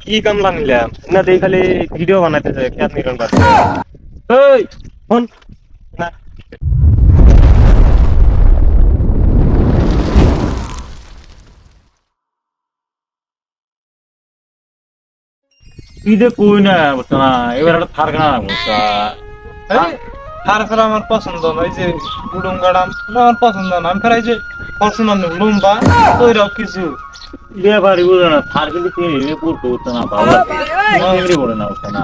কি কামলা নিলাম না দেই খালি ভিডিও বানাইতেছে খেত নিরন পাচ্ছে এই ফোন না ঈদে কই না বুঝছো না এবার একটা থার কেনা বুঝছো থার ফেরা আমার পছন্দ নয় যে উডুম গাড়াম আমার পছন্দ না আমি ফেরাই যে ফরচুনার লম্বা ওইরাও কিছু ঈদে বাড়ি বুঝো না থার কিন্তু কিনে পড়তে বুঝছো না ভালো লাগে বলে না বুঝছো না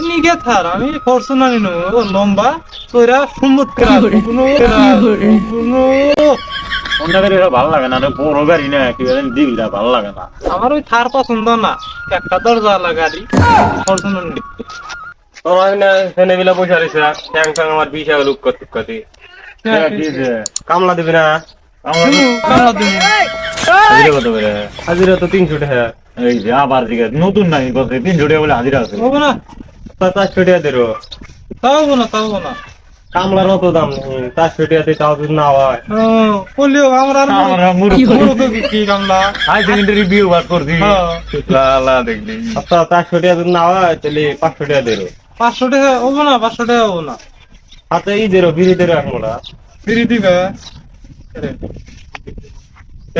নিগে থার আমি ফরচুনারই নেবো লম্বা তোরা সুন্দর অন্য গাড়ি ভালো লাগে না বড় গাড়ি না কি দিকটা ভালো লাগে না আমার ওই থার পছন্দ না একটা দরজা গাড়ি ফরচুনার তোমার না হেনে বিলা পয়সা রইছে ট্যাং ট্যাং আমার 20 লুক করতে কামলা দিবি না হাজিরা কত করে হাজিরা তো 300 টাকা এই যে আবার দিকে নতুন নাই বলতে 300 টাকা বলে হাজিরা আছে হবো না 500 টাকা দেরো তাও না কামলার অত দাম নেই 400 টাকা দিয়ে তাও যদি না হয় বললেও আমরা কি কামলা হাই সেকেন্ডারি রিভিউ বার করছি লালা দেখলি আচ্ছা 400 টাকা যদি না হয় তাহলে 500 টাকা দেরো 500 টাকা হবো না 500 টাকা হবো না হাতে ই দেরো বিড়ি দেরো এখন ফিরি দিবে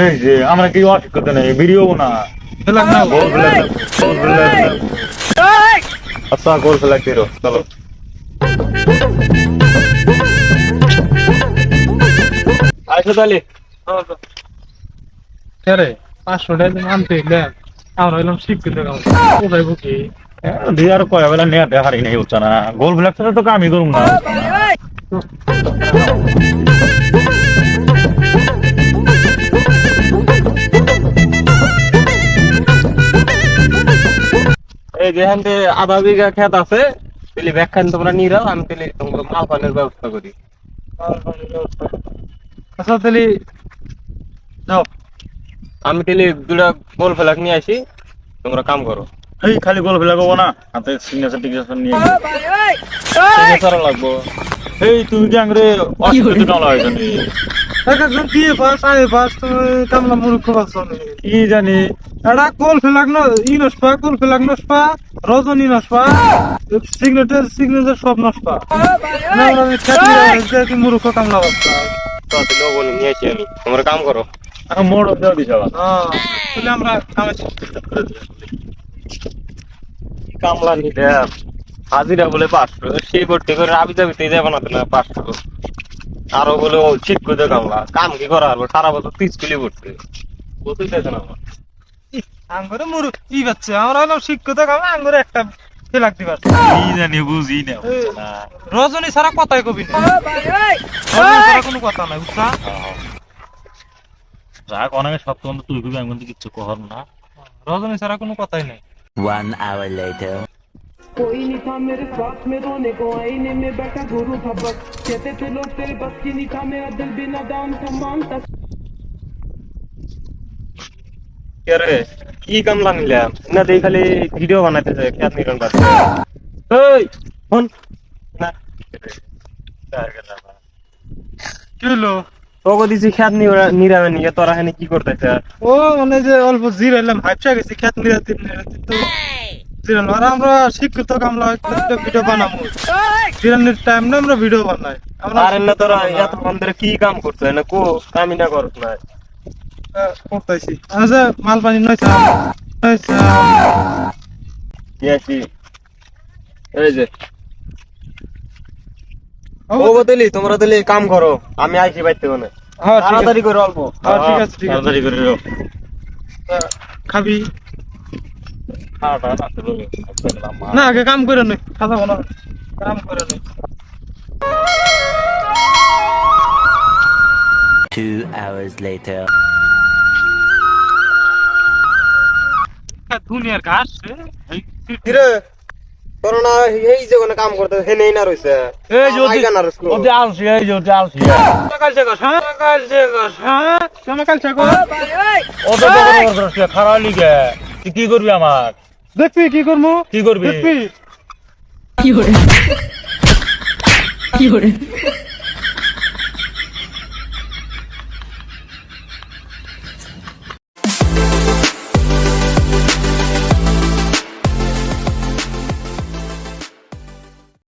এই যে আমরা কি অসুখ নেই ভিডিও না ফেলাক না আচ্ছা গোল ফেলা দেরো চলো আইসো তাহলে রে 500 টাকা আনতে এলাম আমরা এলাম শিক্ষিত কোথায় বুকি দিয়ার কয় বেলা নেতে হারি নাই হচ্ছে না গোল ব্ল্যাক তো কামই করুম না এই যেখানে আধা বিঘা ক্ষেত আছে তাহলে ব্যাখ্যান তোমরা নিয়ে যাও আমি তাহলে তোমরা মাল পানের ব্যবস্থা করি আচ্ছা তাহলে যাও আমি তাহলে দুটা গোল ফেলাক নিয়ে আসি তোমরা কাম করো এই খালি গোল ব্ল্যাক হবো না হাতে সিগনেচার টিগনেচার নিয়ে করা লাগবো এই তুমি কি আংরে অসুখ টালা হয়েছে নি একজন দিয়ে পাস আয় পাস তুমি কামলা মূর্খ পাস কি জানি এটা কোল ফেলাক না ই নসপা কোল ফেলাক নসপা রজনী নসপা সিগনেচার সব নসপা না আমি খেতে মূর্খ কামলা বাচ্চা তাহলে বলে নিয়ে আসি আমি তোমরা কাম করো মোড় দেওয়া দিছে আবার তাহলে আমরা কামে কামলা নিলে হাজিরা বলে 500 সেই ভর্তি করে আবি যাবিতে যাবো না 500 আরো বলে ঠিক করে কামলা কাম কি করা হবে সারা বছর 30 কিলো ভর্তি বুঝতেই চাইছে না আমার আঙ্গুরে মূর্খ ই বাচ্চা আমরা হলাম শিক্ষিত কামে আঙ্গুরে একটা ফেলাক দিবার কি জানি বুঝি না রজনী ছাড়া কথাই কবি না রজনী ছাড়া কোনো কথা নাই বুঝছা যাক অনেক সত্য তুই কবি আমি কিন্তু কিচ্ছু কহর না রজনী ছাড়া কোনো কথাই নাই 1 hour later. कोई नहीं था मेरे साथ में रोने को आईने में बैठा गुरु था बस कहते थे लोग तेरे बस की नहीं था मेरा दिल भी नादान था मानता রে কি কামলা নিলাম না দেই খালি ভিডিও বানাইতেছে খেত নিরন পাচ্ছে এই ফোন না কি হলো তোকে দিছি খেত নিরামে নিয়ে তোরা এখানে কি করতেছে ও মানে যে অল্প জিরাইলাম হাইপসা গেছি খেত নিরাতে তো জিরান আর আমরা শিক্ষিত কামলা ভিডিও বানাবো জিরানের টাইম না আমরা ভিডিও বানাই আমরা আর না তোরা এত বন্ধরে কি কাম করতে না কো কামই না করছ না করতেছি আচ্ছা মাল পানি নয়ছা ইয়াসি এই যে ও বদলি তোমরা তাহলে কাম করো আমি আইছি বাইতে কোনে হ্যাঁ তাড়াতাড়ি করে অল্প ঠিক আছে তাড়াতাড়ি করে রো খাবি খাওয়াটা না না আগে কাম করে নই খাওয়া না কাম করে নই 2 hours later. দুনিয়ার ঘাস কিরে করোনা এই যে কোন কাম করতে হে নেই না রইছে এই যে আইগা না রইছে ওতে আলছি এই যে ওতে আলছি সকাল থেকে সকাল থেকে ওতে বড় খারাপ লিগে তুই কি করবি আমার দেখবি কি করবো কি করবি দেখবি কি করে Thank